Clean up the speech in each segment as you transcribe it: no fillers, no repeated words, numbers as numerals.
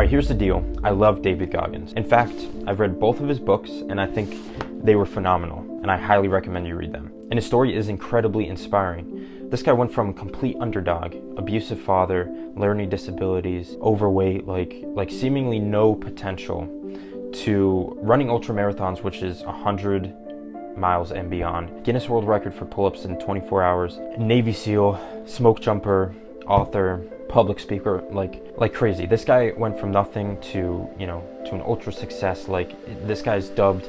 right, here's the deal. I love David Goggins. In fact, I've read both of his books and I think they were phenomenal, and I highly recommend you read them. And his story is incredibly inspiring. This guy went from a complete underdog, abusive father, learning disabilities, overweight, like seemingly no potential, to running ultra marathons, which is 100 miles and beyond, Guinness World Record for pull-ups in 24 hours, Navy SEAL, smoke jumper, author, public speaker, like crazy. This guy went from nothing to, to an ultra success. Like, this guy's dubbed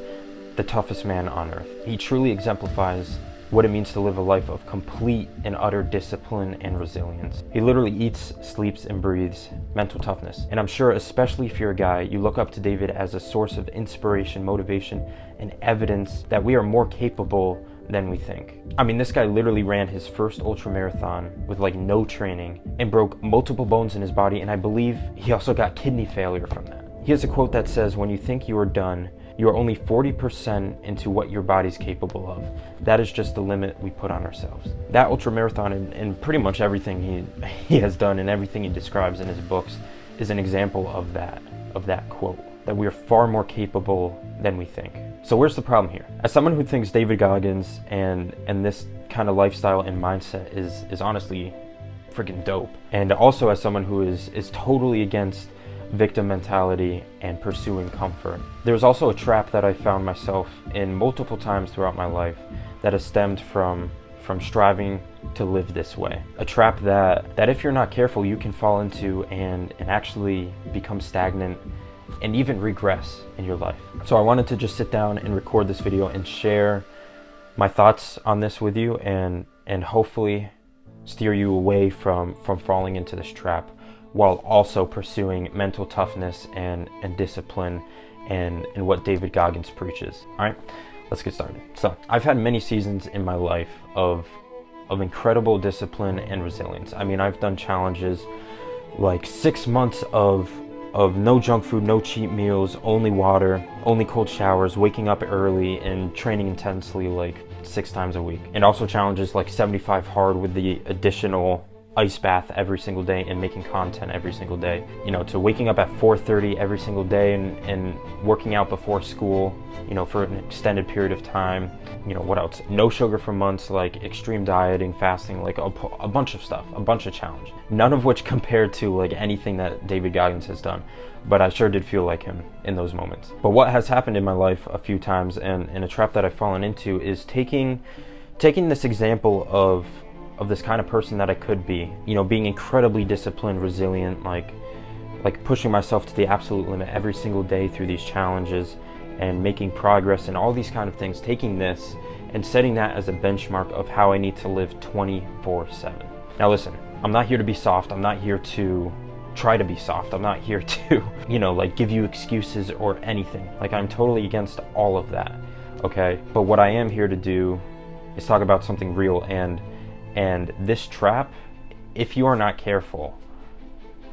the toughest man on earth. He truly exemplifies what it means to live a life of complete and utter discipline and resilience. He literally eats, sleeps, and breathes mental toughness. And I'm sure, especially if you're a guy, you look up to David as a source of inspiration, motivation, and evidence that we are more capable than we think. I mean, this guy literally ran his first ultra marathon with no training and broke multiple bones in his body, and I believe he also got kidney failure from that. He has a quote that says, "When you think you are done, you are only 40% into what your body's capable of. That is just the limit we put on ourselves." That ultra marathon and pretty much everything he has done and everything he describes in his books is an example of that quote, that we are far more capable than we think. So where's the problem here? As someone who thinks David Goggins and this kind of lifestyle and mindset is honestly freaking dope, and also as someone who is totally against victim mentality and pursuing comfort, there's also a trap that I found myself in multiple times throughout my life that has stemmed from striving to live this way. A trap that if you're not careful, you can fall into and actually become stagnant and even regress in your life. So I wanted to just sit down and record this video and share my thoughts on this with you, and hopefully steer you away from falling into this trap, while also pursuing mental toughness and discipline and what David Goggins preaches. All right, let's get started. So I've had many seasons in my life of incredible discipline and resilience. I mean, I've done challenges like 6 months of no junk food, no cheat meals, only water, only cold showers, waking up early and training intensely 6 times a week. And also challenges like 75 hard with the additional ice bath every single day and making content every single day, to waking up at 4:30 every single day and working out before school, for an extended period of time. What else? No sugar for months, extreme dieting, fasting, a bunch of stuff, a bunch of challenge. None of which compared to anything that David Goggins has done, but I sure did feel like him in those moments. But what has happened in my life a few times, and a trap that I've fallen into, is taking this example of this kind of person that I could be, being incredibly disciplined, resilient, like pushing myself to the absolute limit every single day through these challenges and making progress and all these kind of things, taking this and setting that as a benchmark of how I need to live 24/7. Now listen, I'm not here to be soft. I'm not here to try to be soft. I'm not here to, give you excuses or anything. I'm totally against all of that, okay? But what I am here to do is talk about something real, and this trap, if you are not careful,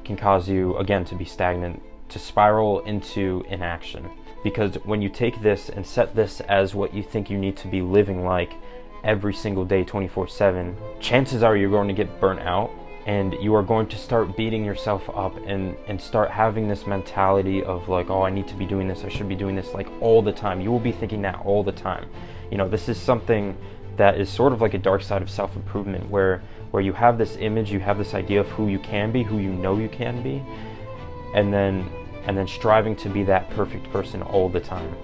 can cause you, again, to be stagnant, to spiral into inaction. Because when you take this and set this as what you think you need to be living like every single day, 24/7, chances are you're going to get burnt out, and you are going to start beating yourself up and start having this mentality of oh, I need to be doing this, I should be doing this, all the time. You will be thinking that all the time. This is something that is sort of like a dark side of self-improvement, where you have this image, you have this idea of who you can be, who you know you can be, and then striving to be that perfect person all the time.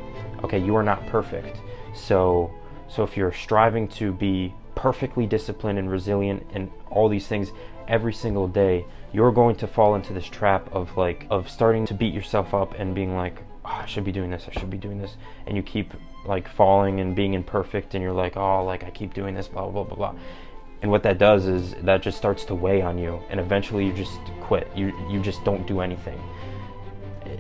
Okay, you are not perfect. So if you're striving to be perfectly disciplined and resilient and all these things every single day, you're going to fall into this trap of starting to beat yourself up and being oh, I should be doing this, I should be doing this, and you keep falling and being imperfect, and you're oh, I keep doing this, blah blah blah blah. And what that does is that just starts to weigh on you, and eventually you just quit. You just don't do anything.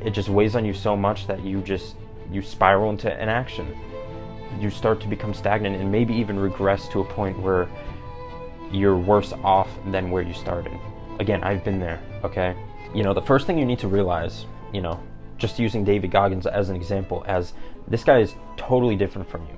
It just weighs on you so much that you spiral into inaction. You start to become stagnant and maybe even regress to a point where you're worse off than where you started. Again, I've been there, okay? The first thing you need to realize, just using David Goggins as an example, as this guy is totally different from you.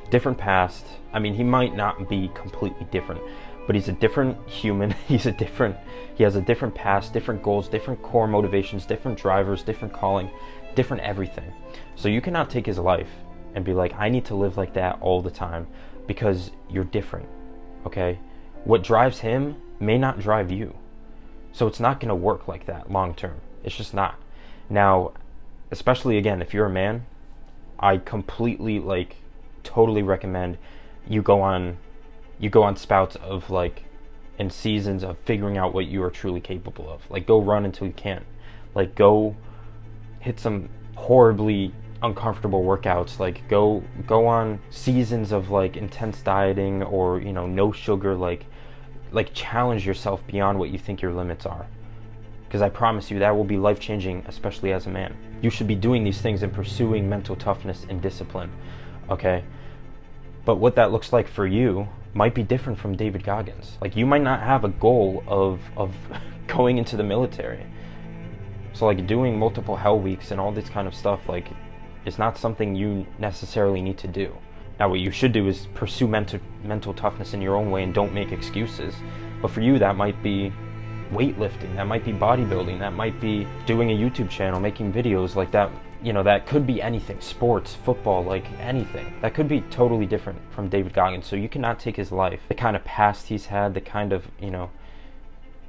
Different past. I mean, he might not be completely different, but he's a different human. He has a different past, different goals, different core motivations, different drivers, different calling, different everything. So you cannot take his life and be like, I need to live like that all the time, because you're different, okay? What drives him may not drive you. So it's not going to work like that long term. It's just not. Now, especially again, if you're a man, I completely, like, totally recommend you go on spouts of, like, in seasons of figuring out what you are truly capable of. Like, go run until you can't. Like, go hit some horribly uncomfortable workouts. Like, go on seasons of, like, intense dieting, or, you know, no sugar. Like challenge yourself beyond what you think your limits are, because I promise you that will be life-changing, especially as a man. You should be doing these things and pursuing mental toughness and discipline, okay? But what that looks like for you might be different from David Goggins. Like, you might not have a goal of going into the military. So, like, doing multiple hell weeks and all this kind of stuff, like, it's not something you necessarily need to do. Now, what you should do is pursue mental toughness in your own way and don't make excuses. But for you, that might be weightlifting, that might be bodybuilding, that might be doing a YouTube channel, making videos like that. You know, that could be anything, sports, football, like anything. That could be totally different from David Goggins. So you cannot take his life, the kind of past he's had, the kind of, you know,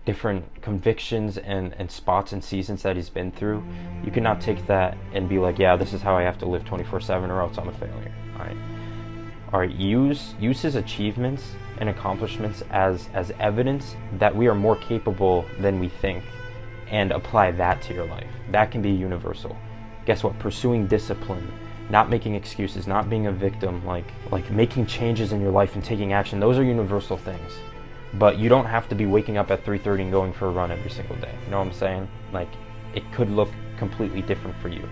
different convictions and spots and seasons that he's been through. You cannot take that and be like, yeah, this is how I have to live 24/7 or else I'm a failure. All right, use his achievements and accomplishments as evidence that we are more capable than we think, and apply that to your life. That can be universal. Guess what? Pursuing discipline, not making excuses, not being a victim, like making changes in your life and taking action. Those are universal things. But you don't have to be waking up at 3:30 and going for a run every single day. You know what I'm saying? Like, it could look completely different for you.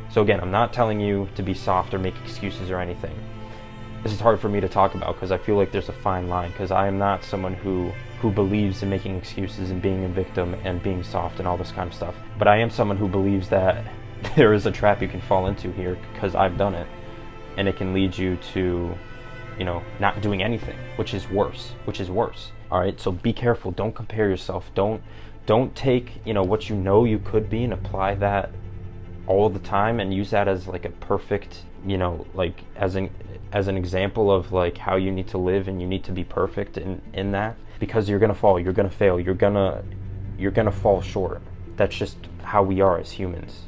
So again, I'm not telling you to be soft or make excuses or anything. This is hard for me to talk about because I feel like there's a fine line, because I am not someone who believes in making excuses and being a victim and being soft and all this kind of stuff. But I am someone who believes that there is a trap you can fall into here, because I've done it, and it can lead you to, you know, not doing anything, which is worse. All right, so be careful. Don't compare yourself. Don't take, you know, what you know you could be and apply that all the time and use that as like a perfect, you know, like as an example of like how you need to live, and you need to be perfect in that, because you're gonna fall, you're gonna fail, you're gonna fall short. That's just how we are as humans.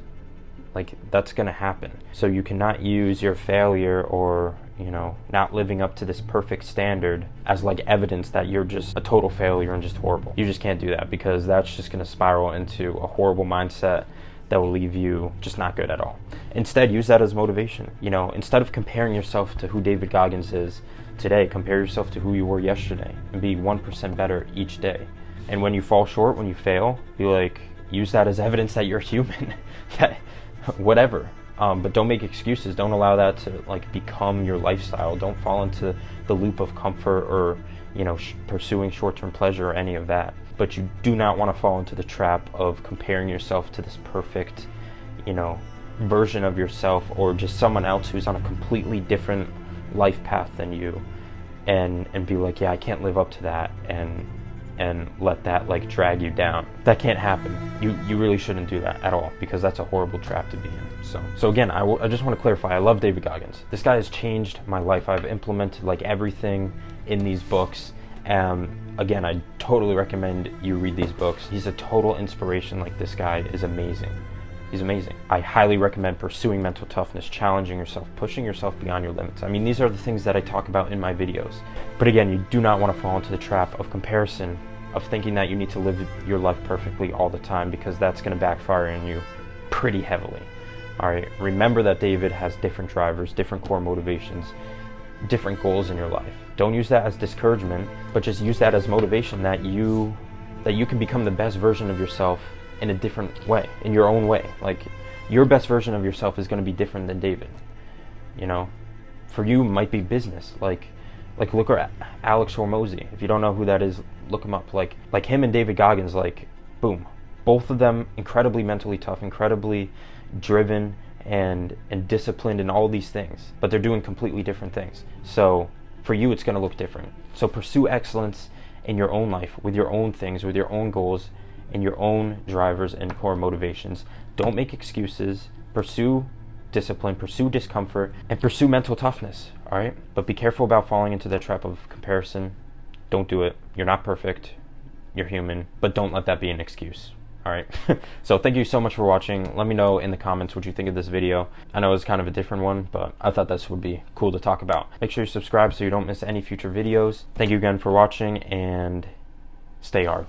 Like, that's gonna happen. So you cannot use your failure or, you know, not living up to this perfect standard as like evidence that you're just a total failure and just horrible. You just can't do that, because that's just gonna spiral into a horrible mindset that will leave you just not good at all. Instead, use that as motivation. You know, instead of comparing yourself to who David Goggins is today, compare yourself to who you were yesterday and be 1% better each day. And when you fall short, when you fail, be like, use that as evidence that you're human. That whatever. But don't make excuses. Don't allow that to like become your lifestyle. Don't fall into the loop of comfort or, you know, pursuing short-term pleasure or any of that. But you do not want to fall into the trap of comparing yourself to this perfect, you know, version of yourself, or just someone else who's on a completely different life path than you, and be like, yeah, I can't live up to that, and let that like drag you down. That can't happen. You really shouldn't do that at all, because that's a horrible trap to be in. So again, I just want to clarify, I love David Goggins. This guy has changed my life. I've implemented like everything in these books. Again, I totally recommend you read these books. He's a total inspiration. Like, this guy is amazing. He's amazing. I highly recommend pursuing mental toughness, challenging yourself, pushing yourself beyond your limits. I mean, these are the things that I talk about in my videos. But again, you do not want to fall into the trap of comparison, of thinking that you need to live your life perfectly all the time, because that's going to backfire on you pretty heavily. All right, remember that David has different drivers, different core motivations, different goals in your life. Don't use that as discouragement, but just use that as motivation that you can become the best version of yourself in a different way, in your own way. Like, your best version of yourself is going to be different than David. You know, for you, it might be business. Like look at Alex Hormozy. If you don't know who that is, look him up. Like him and David Goggins, like, boom, both of them incredibly mentally tough, incredibly driven and disciplined and all these things, but they're doing completely different things. So for you, it's going to look different. So pursue excellence in your own life, with your own things, with your own goals, and your own drivers and core motivations. Don't make excuses. Pursue discipline, pursue discomfort, and pursue mental toughness, all right? But be careful about falling into the trap of comparison. Don't do it. You're not perfect. You're human, but don't let that be an excuse. All right. So thank you so much for watching. Let me know in the comments what you think of this video. I know it's kind of a different one, but I thought this would be cool to talk about. Make sure you subscribe so you don't miss any future videos. Thank you again for watching, and stay hard.